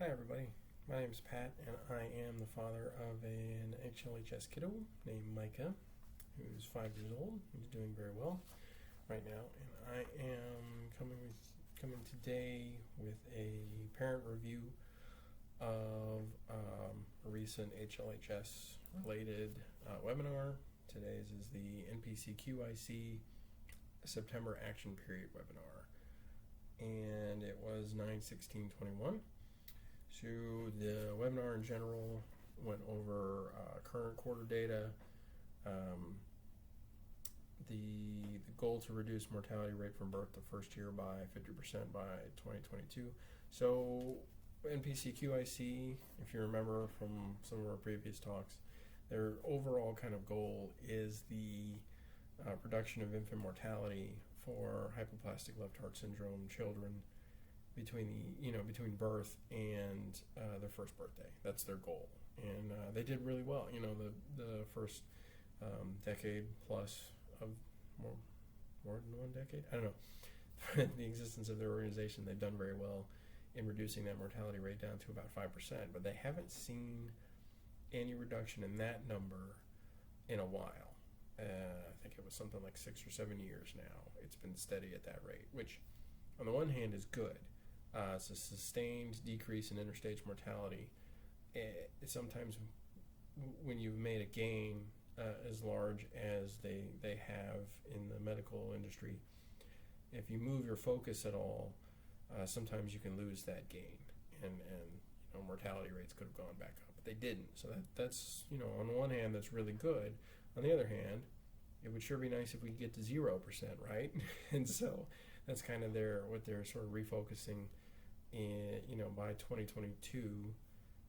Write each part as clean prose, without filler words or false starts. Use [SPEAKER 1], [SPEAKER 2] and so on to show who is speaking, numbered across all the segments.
[SPEAKER 1] Hi everybody, my name is Pat and I am the father of an HLHS kiddo named Micah, who's 5 years old. He's doing very well right now, and I am coming today with a parent review of a recent HLHS related webinar. Today's is the NPC-QIC September Action Period webinar, and it was 9/16/21. So the webinar in general went over current quarter data, the goal to reduce mortality rate from birth to first year by 50% by 2022. So NPC-QIC, if you remember from some of our previous talks, their overall kind of goal is the reduction of infant mortality for hypoplastic left heart syndrome children between birth and their first birthday. That's their goal, and they did really well. The first decade plus of more than one decade, I don't know, the existence of their organization, they've done very well in reducing that mortality rate down to about 5%, but they haven't seen any reduction in that number in a while. I think it was something like 6 or 7 years now. It's been steady at that rate, which on the one hand is good. It's a sustained decrease in interstage mortality. Sometimes when you've made a gain as large as they have in the medical industry, if you move your focus at all, sometimes you can lose that gain, and mortality rates could have gone back up, but they didn't. So that's on the one hand, that's really good. On the other hand, it would sure be nice if we could get to 0%, right? And so that's kind of what they're sort of refocusing by 2022,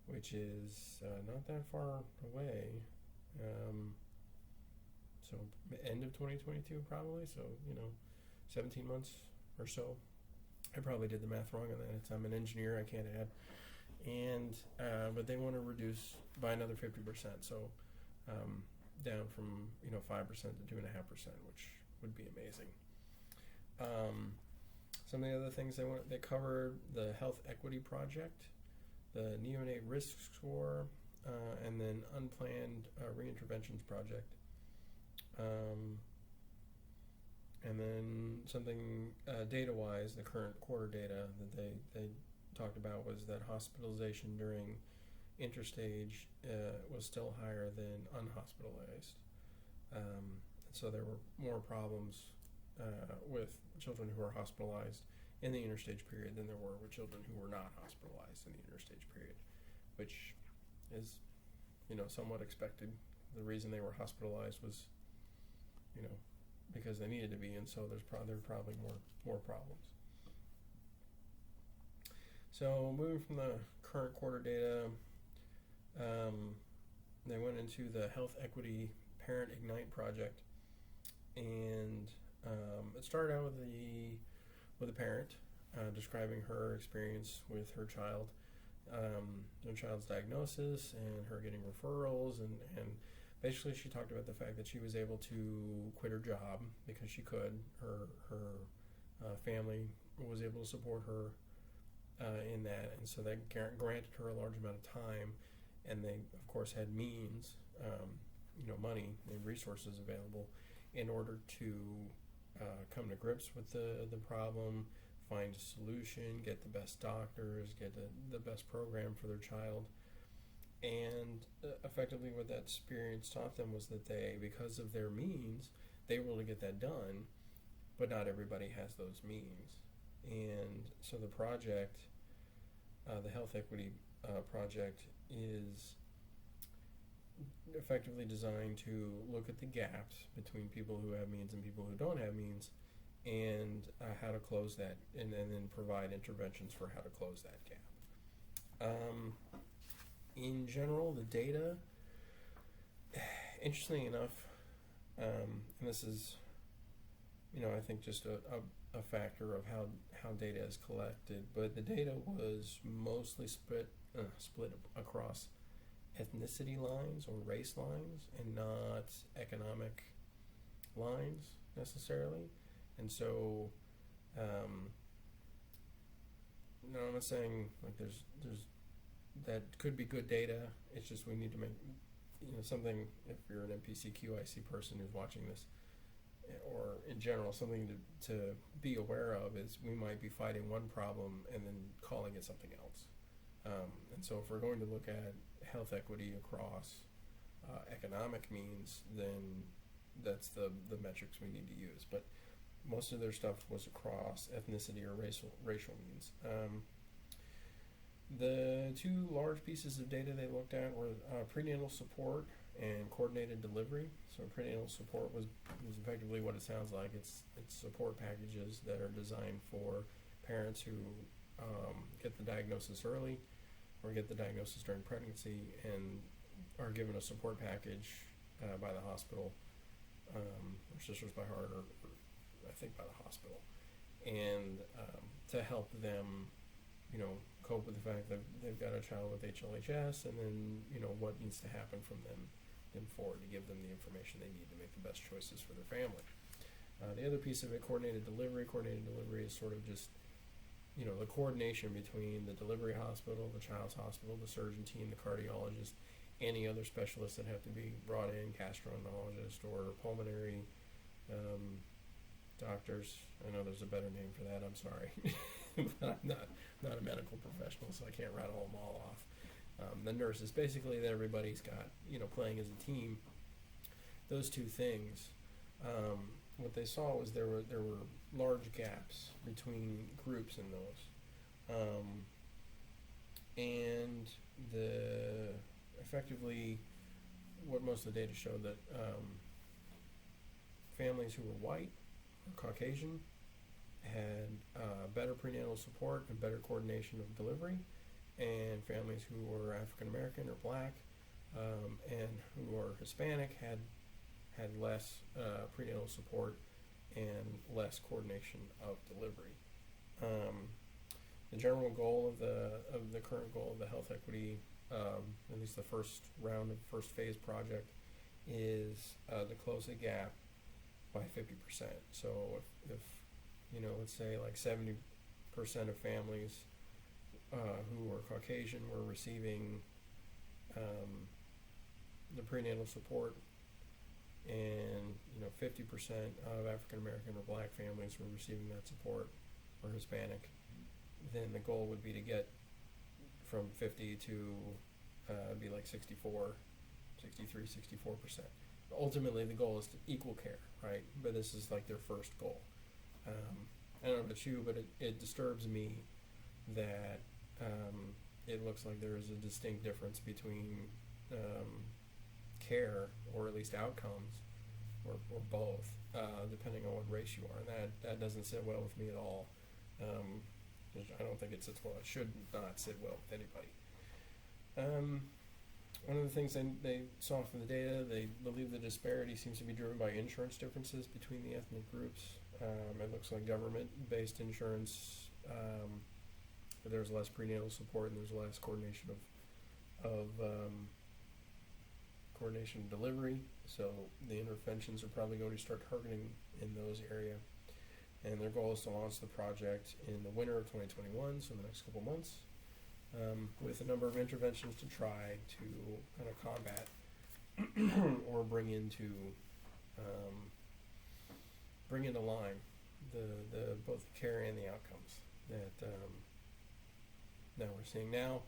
[SPEAKER 1] which is not that far away. So end of 2022 probably. So 17 months or so. I probably did the math wrong on that. I'm an engineer. I can't add. And but they want to reduce by another 50%. So down from 5% to 2.5%, which would be amazing. Some of the other things they covered: the Health Equity Project, the Neonate Risk Score, and then Unplanned Reinterventions Project. And then something data-wise, the current quarter data that they talked about was that hospitalization during interstage was still higher than unhospitalized. So there were more problems with children who were hospitalized in the interstage period than there were with children who were not hospitalized in the interstage period, which is, somewhat expected. The reason they were hospitalized was, because they needed to be, and so there were probably more problems. So moving from the current quarter data, they went into the Health Equity Parent Ignite project, and it started out with a parent describing her experience with her child, their child's diagnosis, and her getting referrals, and basically she talked about the fact that she was able to quit her job because she could. Her family was able to support her in that, and so that granted her a large amount of time, and they of course had means, money and resources available in order to come to grips with the problem, find a solution, get the best doctors, get the best program for their child. And effectively what that experience taught them was that because of their means, they were able to get that done, but not everybody has those means. And so the project, the Health Equity Project, is effectively designed to look at the gaps between people who have means and people who don't have means, and how to close that, and then provide interventions for how to close that gap. In general, the data, interestingly enough, and this is, I think just a factor of how data is collected, but the data was mostly split across ethnicity lines or race lines and not economic lines necessarily. And so I'm not saying like there's that could be good data. It's just we need to make, something, if you're an NPC-QIC person who's watching this, or in general, something to be aware of is we might be fighting one problem and then calling it something else. And so if we're going to look at health equity across economic means, then that's the metrics we need to use. But most of their stuff was across ethnicity or racial means. The two large pieces of data they looked at were prenatal support and coordinated delivery. So prenatal support was effectively what it sounds like. It's support packages that are designed for parents who get the diagnosis early or get the diagnosis during pregnancy and are given a support package by the hospital, or Sisters by Heart, or I think by the hospital, and to help them, cope with the fact that they've got a child with HLHS, and then, what needs to happen from them forward to give them the information they need to make the best choices for their family. The other piece of it, coordinated delivery is sort of just, the coordination between the delivery hospital, the child's hospital, the surgeon team, the cardiologist, any other specialists that have to be brought in, gastroenterologist or pulmonary doctors. I know there's a better name for that, I'm sorry. But I'm not a medical professional, so I can't rattle them all off. The nurses, basically, that everybody's got, playing as a team. Those two things, what they saw was there were large gaps between groups in those, and effectively, what most of the data showed that families who were white or Caucasian had better prenatal support and better coordination of delivery, and families who were African American or Black and who are Hispanic had less prenatal support and less coordination of delivery. The general goal of the current goal of the health equity, at least the first round of first phase project, is to close the gap by 50%. So if let's say like 70% of families who were Caucasian were receiving the prenatal support, and 50% of African American or Black families were receiving that support, or Hispanic, then the goal would be to get from 50 to be like 64%. Ultimately, the goal is to equal care, right? But this is like their first goal. I don't know about you, but it disturbs me that it looks like there is a distinct difference between care, or at least outcomes, or both, depending on what race you are. And that doesn't sit well with me at all. I don't think it sits well. It should not sit well with anybody. One of the things they saw from the data, they believe the disparity seems to be driven by insurance differences between the ethnic groups. It looks like government-based insurance, there's less prenatal support and there's less coordination of delivery. So the interventions are probably going to start targeting in those areas. And their goal is to launch the project in the winter of 2021, so in the next couple months, with a number of interventions to try to kind of combat or bring into line the both the care and the outcomes that we're seeing now.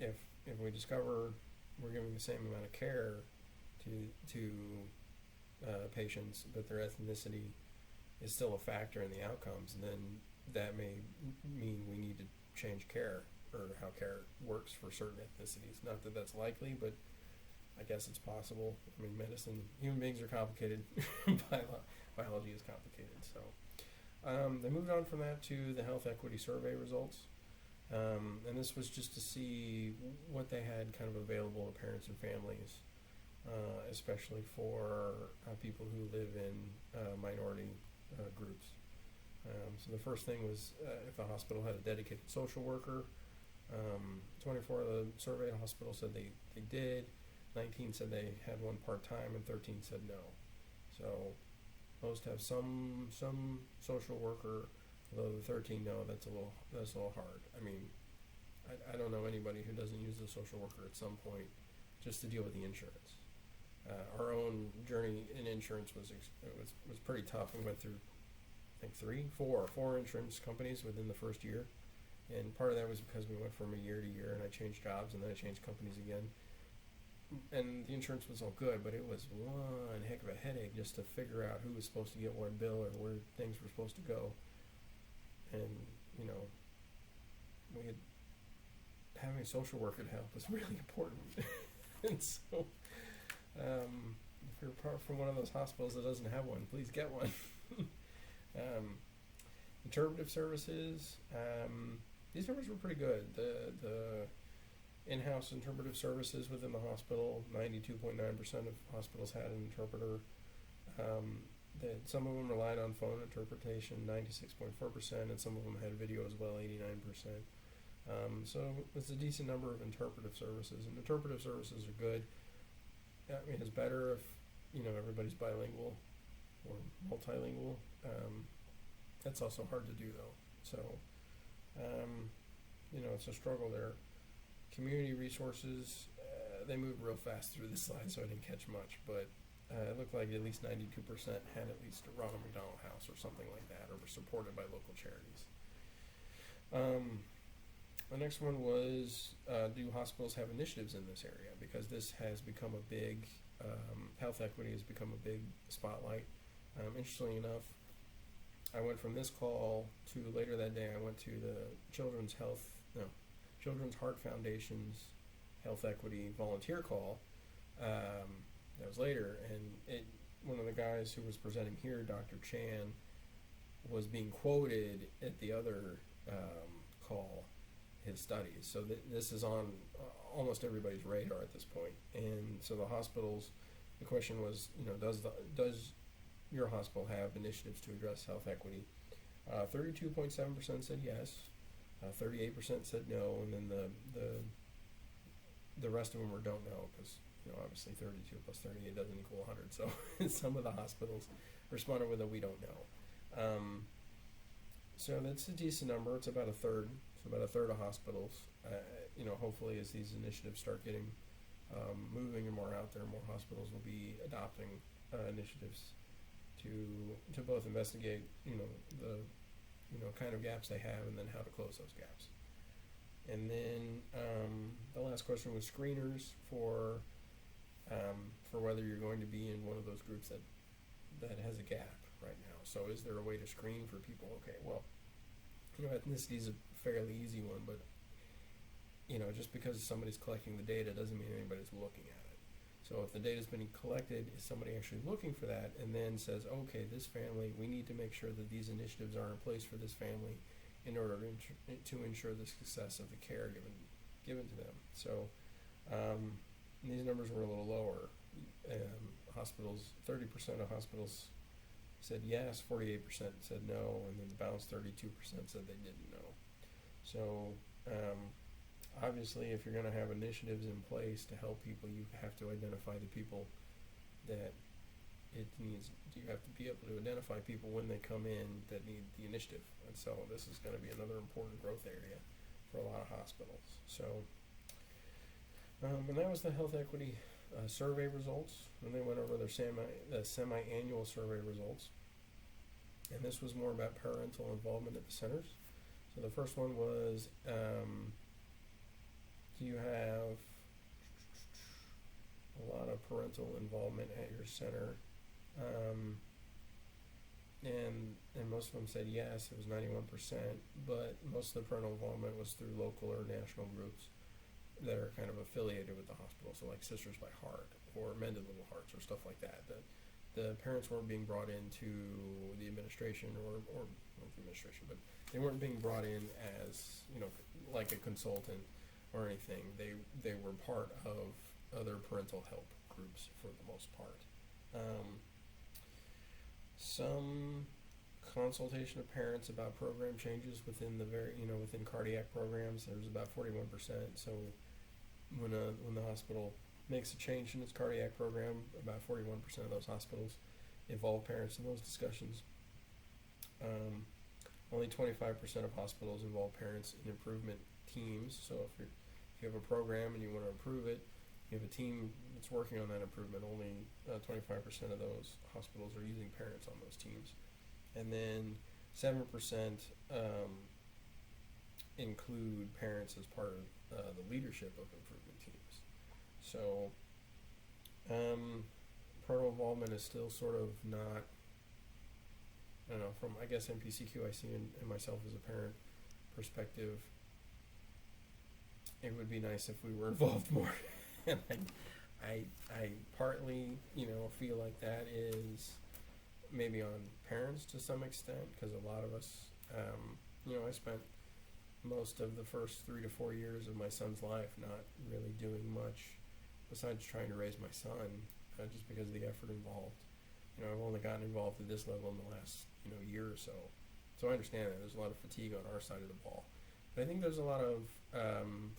[SPEAKER 1] If we discover we're giving the same amount of care to patients, but their ethnicity is still a factor in the outcomes, then that may mean we need to change care, or how care works for certain ethnicities. Not that that's likely, but I guess it's possible. I mean, human beings are complicated. Biology is complicated. So they moved on from that to the health equity survey results. And this was just to see what they had kind of available to parents and families, especially for people who live in minority groups. So the first thing was if the hospital had a dedicated social worker. 24 of the surveyed hospitals said they did. 19 said they had one part-time, and 13 said no. So most have some social worker, although the 13 no. That's a little hard. I mean, I don't know anybody who doesn't use a social worker at some point just to deal with the insurance. Our own journey in insurance was pretty tough. We went through, I think, four insurance companies within the first year. And part of that was because we went from a year to year, and I changed jobs, and then I changed companies again. And the insurance was all good, but it was one heck of a headache just to figure out who was supposed to get what bill or where things were supposed to go. And, having a social worker to help was really important. And so, if you're part from one of those hospitals that doesn't have one, please get one. Interpretive services, these numbers were pretty good. The in-house interpretive services within the hospital, 92.9% of hospitals had an interpreter. Some of them relied on phone interpretation, 96.4%, and some of them had video as well, 89%. So it's a decent number of interpretive services, and interpretive services are good. I mean, it's better if everybody's bilingual or multilingual. That's also hard to do though. So it's a struggle there. Community resources, they moved real fast through the slide, so I didn't catch much, but it looked like at least 92% had at least a Ronald McDonald House or something like that, or were supported by local charities. The next one was, do hospitals have initiatives in this area? Because this has become a big, health equity has become a big spotlight. Interestingly enough, I went from this call to later that day, I went to the Children's Heart Foundation's Health Equity volunteer call. That was later, and one of the guys who was presenting here, Dr. Chan, was being quoted at the other call, his studies. So this is on almost everybody's radar at this point. And so the hospitals, the question was, does your hospital have initiatives to address health equity? 32.7% said yes, 38% said no, and then the rest of them were don't know, because obviously 32 plus 38 doesn't equal 100. So some of the hospitals responded with a we don't know. So that's a decent number. It's about a third. So about a third of hospitals. Hopefully as these initiatives start getting moving and more out there, more hospitals will be adopting initiatives to both investigate the kind of gaps they have, and then how to close those gaps. And then the last question was screeners for whether you're going to be in one of those groups that has a gap right now. So is there a way to screen for people? Okay, well, ethnicity is a fairly easy one, but just because somebody's collecting the data doesn't mean anybody's looking at it. So if the data's been collected, is somebody actually looking for that, and then says, okay, this family, we need to make sure that these initiatives are in place for this family in order to ensure the success of the care given to them. So these numbers were a little lower. Hospitals, 30% of hospitals said yes, 48% said no, and then the balance 32% said they didn't know. So obviously, if you're going to have initiatives in place to help people, you have to identify the people that it needs. You have to be able to identify people when they come in that need the initiative. And so this is going to be another important growth area for a lot of hospitals. So, and that was the health equity survey results. And they went over their semi-annual survey results. And this was more about parental involvement at the centers. So the first one was, do you have a lot of parental involvement at your center? And most of them said yes, it was 91%, but most of the parental involvement was through local or national groups that are kind of affiliated with the hospital, so like Sisters by Heart or Mended Little Hearts or stuff like that. The parents weren't being brought into the administration or not the administration, but they weren't being brought in as, like a consultant or anything. They were part of other parental help groups for the most part. Some consultation of parents about program changes within within cardiac programs. There was about 41%. So when the hospital makes a change in its cardiac program, about 41% of those hospitals involve parents in those discussions. Only 25% of hospitals involve parents in improvement teams. So if you have a program and you want to improve it, you have a team that's working on that improvement. Only 25% of those hospitals are using parents on those teams, and then 7% include parents as part of the leadership of improvement teams. So parental involvement is still sort of not, I don't know, from I guess NPC-QIC and myself as a parent perspective, it would be nice if we were involved more. And I partly, feel like that is maybe on parents to some extent, because a lot of us, I spent most of the first 3 to 4 years of my son's life not really doing much besides trying to raise my son, just because of the effort involved. I've only gotten involved at this level in the last, year or so. So I understand that there's a lot of fatigue on our side of the ball. But I think there's a lot of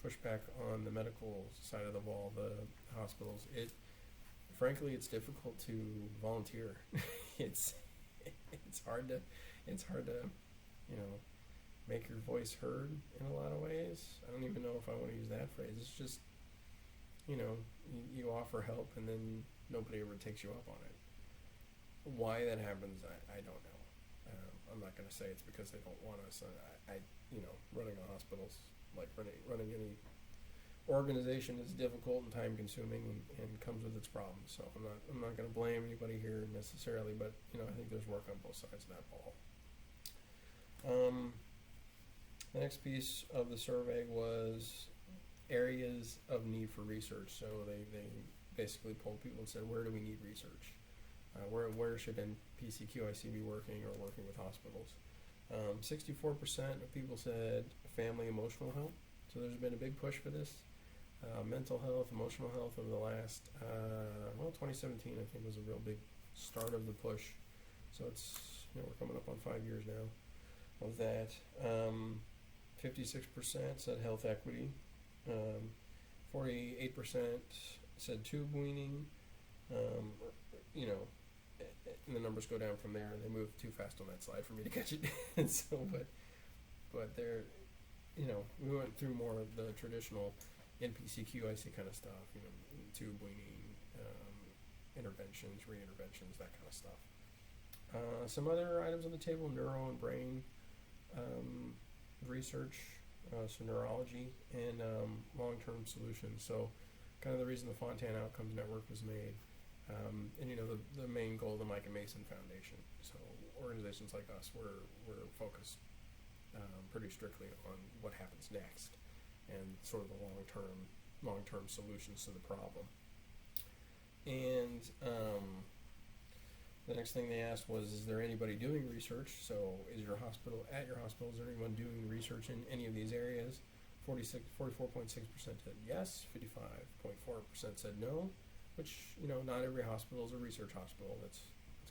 [SPEAKER 1] pushback on the medical side of the ball, the hospitals. Frankly, it's difficult to volunteer. it's hard to make your voice heard in a lot of ways. I don't even know if I want to use that phrase. It's just you offer help and then nobody ever takes you up on it. Why that happens, I don't know. I'm not going to say it's because they don't want us. Running a hospital's like running any organization is difficult and time consuming and comes with its problems. So I'm not going to blame anybody here necessarily, but I think there's work on both sides of that ball. The next piece of the survey was areas of need for research. So they basically polled people and said, where do we need research? Where should NPC-QIC be working or working with hospitals? 64% of people said family emotional health. So there's been a big push for this. Mental health, emotional health over the last, 2017 I think was a real big start of the push. So it's, we're coming up on 5 years now of that. 56% said health equity. 48% said tube weaning. And the numbers go down from there, and they move too fast on that slide for me to catch it. But they're, we went through more of the traditional NPC-QIC kind of stuff, tube weaning, interventions, re-interventions, that kind of stuff. Some other items on the table: neuro and brain research, so neurology, and long-term solutions. So kind of the reason the Fontana Outcomes Network was made. And the main goal of the Micah Mason Foundation. So organizations like us, we're focused pretty strictly on what happens next and sort of the long-term solutions to the problem. And the next thing they asked was, is there anybody doing research? So is your hospital, is there anyone doing research in any of these areas? 44.6% said yes, 55.4% said no. Which, not every hospital is a research hospital. That's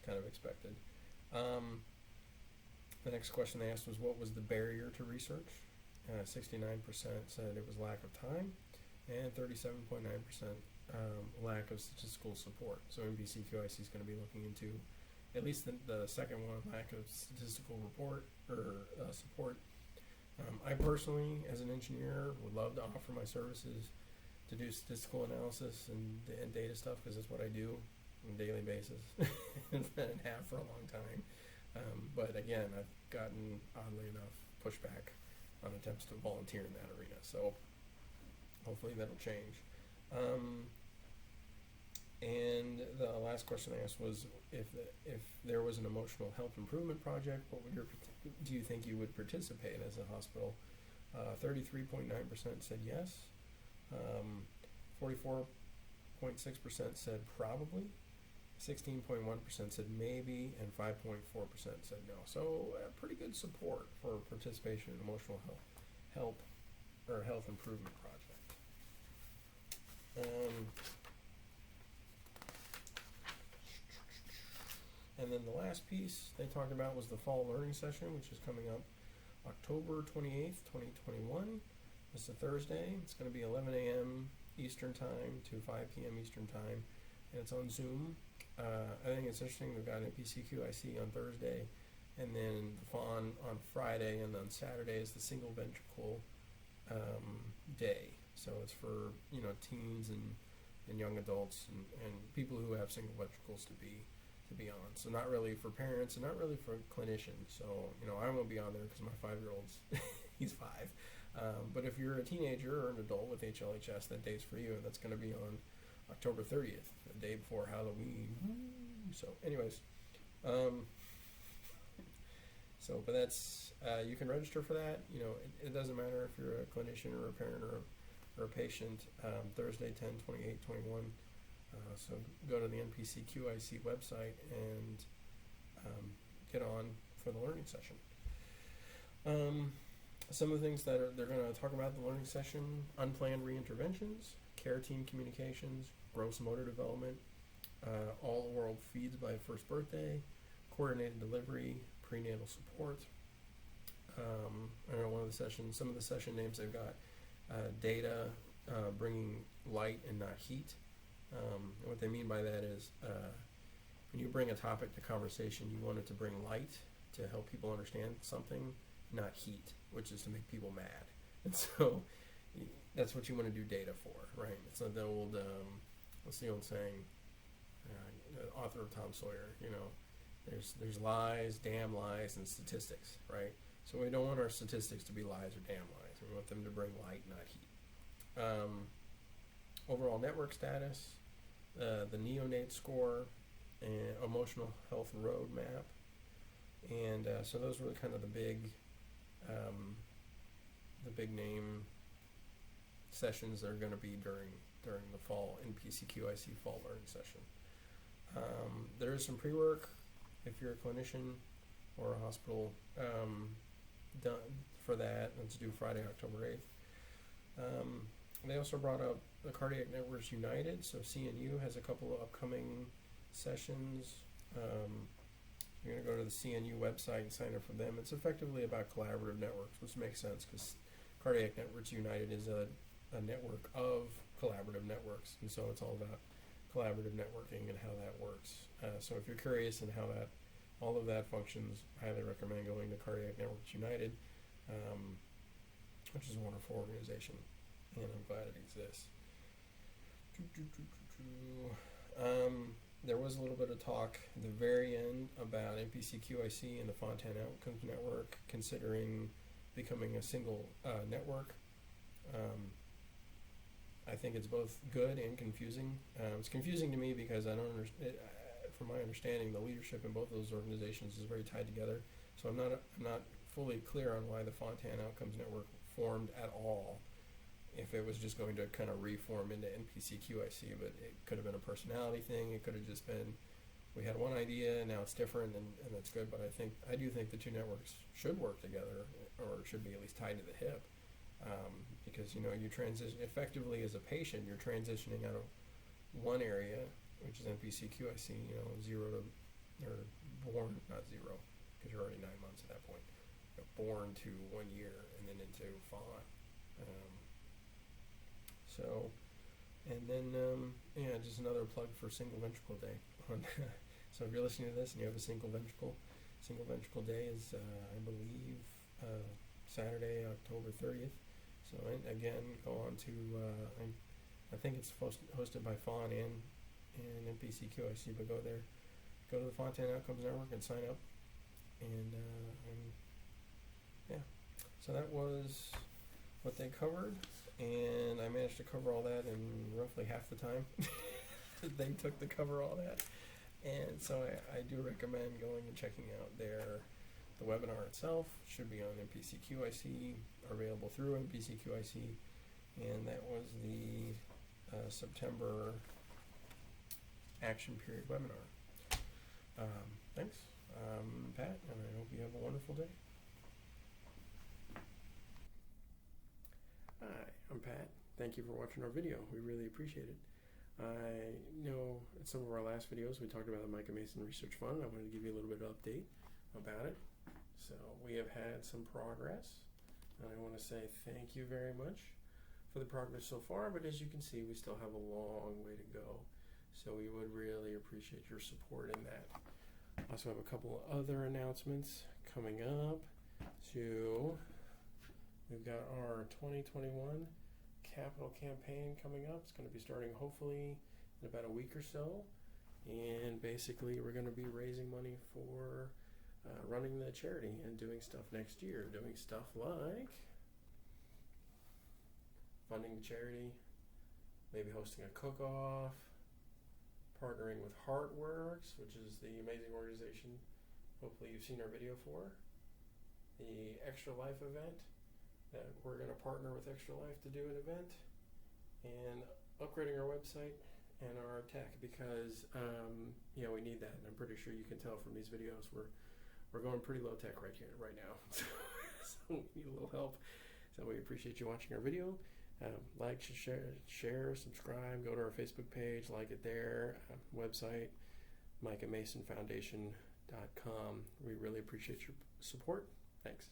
[SPEAKER 1] kind of expected. The next question they asked was, what was the barrier to research? 69% said it was lack of time, and 37.9% lack of statistical support. So NPC-QIC is going to be looking into, at least the second one, lack of statistical support. I personally, as an engineer, would love to offer my services to do statistical analysis and data stuff, because that's what I do on a daily basis and have for a long time. But again, I've gotten, oddly enough, pushback on attempts to volunteer in that arena. So hopefully that'll change. And the last question I asked was, if there was an emotional health improvement project, what would do you think you would participate as a hospital? 33.9% said yes. 44.6% said probably, 16.1% said maybe, and 5.4% said no. So pretty good support for participation in emotional health improvement project. And then the last piece they talked about was the fall learning session, which is coming up October 28th, 2021. It's a Thursday. It's going to be 11 a.m. Eastern Time to 5 p.m. Eastern Time, and it's on Zoom. I think it's interesting. We've got NPC-QIC on Thursday and then on Friday and on Saturday is the single ventricle day. So it's for teens and young adults and people who have single ventricles to be on. So not really for parents and not really for clinicians. So I won't be on there because my 5-year-old's he's 5. But if you're a teenager or an adult with HLHS, that day's for you, and that's going to be on October 30th, the day before Halloween. So anyways, but that's you can register for that. It doesn't matter if you're a clinician or a parent or a patient. Thursday, 10, 28, 21. So go to the NPC-QIC website and get on for the learning session. Some of the things that they're going to talk about in the learning session: unplanned reinterventions, care team communications, gross motor development, all oral feeds by first birthday, coordinated delivery, prenatal support. I know some of the session names they've got data, bringing light and not heat. And what they mean by that is when you bring a topic to conversation, you want it to bring light to help people understand something, not heat, which is to make people mad. And so that's what you want to do data for, right? It's like the old, what's the old saying? The author of Tom Sawyer, there's lies, damn lies, and statistics, right? So we don't want our statistics to be lies or damn lies. We want them to bring light, not heat. Overall network status, the neonate score, and emotional health roadmap. And so those were kind of the big name sessions that are going to be during the fall NPC-QIC fall learning session. There is some pre-work if you're a clinician or a hospital done for that. It's due Friday, October 8th. They also brought up the Cardiac Networks United. So CNU has a couple of upcoming sessions. You're going to go to the CNU website and sign up for them. It's effectively about collaborative networks, which makes sense because Cardiac Networks United is a network of collaborative networks, and so it's all about collaborative networking and how that works. So if you're curious in how all of that functions, I highly recommend going to Cardiac Networks United, which is a wonderful organization, and I'm glad it exists. There was a little bit of talk at the very end about NPC-QIC and the Fontana Outcomes Network considering becoming a single network. I think it's both good and confusing. It's confusing to me because I don't understand. From my understanding, the leadership in both of those organizations is very tied together. So I'm not fully clear on why the Fontana Outcomes Network formed at all. If it was just going to kind of reform into NPC-QIC, but it could have been a personality thing. It could have just been we had one idea and now it's different, and that's good. But I do think the two networks should work together, or should be at least tied to the hip. Because you transition effectively as a patient, you're transitioning out of one area, which is NPC-QIC, 0 to, or born, not 0, because you're already 9 months at that point, born to 1 year, and then into fawn. And then just another plug for Single Ventricle Day. So if you're listening to this and you have a Single Ventricle Day is, I believe, Saturday, October 30th. So again, go on to, I think it's hosted by Fawn and NPC-QIC, but go to the Fontana Outcomes Network and sign up. And so that was what they covered, and I managed to cover all that in roughly half the time they took to cover all that. And so I do recommend going and checking out the webinar itself. Should be on NPC-QIC, available through NPC-QIC, and that was the September Action Period webinar. Thanks. Pat, and I hope you have a wonderful day. Hi, I'm Pat. Thank you for watching our video. We really appreciate it. I know in some of our last videos we talked about the Micah Mason Research Fund. I wanted to give you a little bit of update about it. So we have had some progress, and I want to say thank you very much for the progress so far, but as you can see, we still have a long way to go. So we would really appreciate your support in that. Also have a couple of other announcements coming up. So we've got our 2021 capital campaign coming up. It's going to be starting hopefully in about a week or so. And basically we're going to be raising money for running the charity and doing stuff next year. Doing stuff like funding the charity, maybe hosting a cook-off, partnering with Heartworks, which is the amazing organization hopefully you've seen our video for. The Extra Life event, that we're going to partner with Extra Life to do an event, and upgrading our website and our tech because we need that, and I'm pretty sure you can tell from these videos we're going pretty low tech right now. So we need a little help. So we appreciate you watching our video. Like, share, subscribe, go to our Facebook page, like it there, website, MicahMasonFoundation.com. We really appreciate your support. Thanks.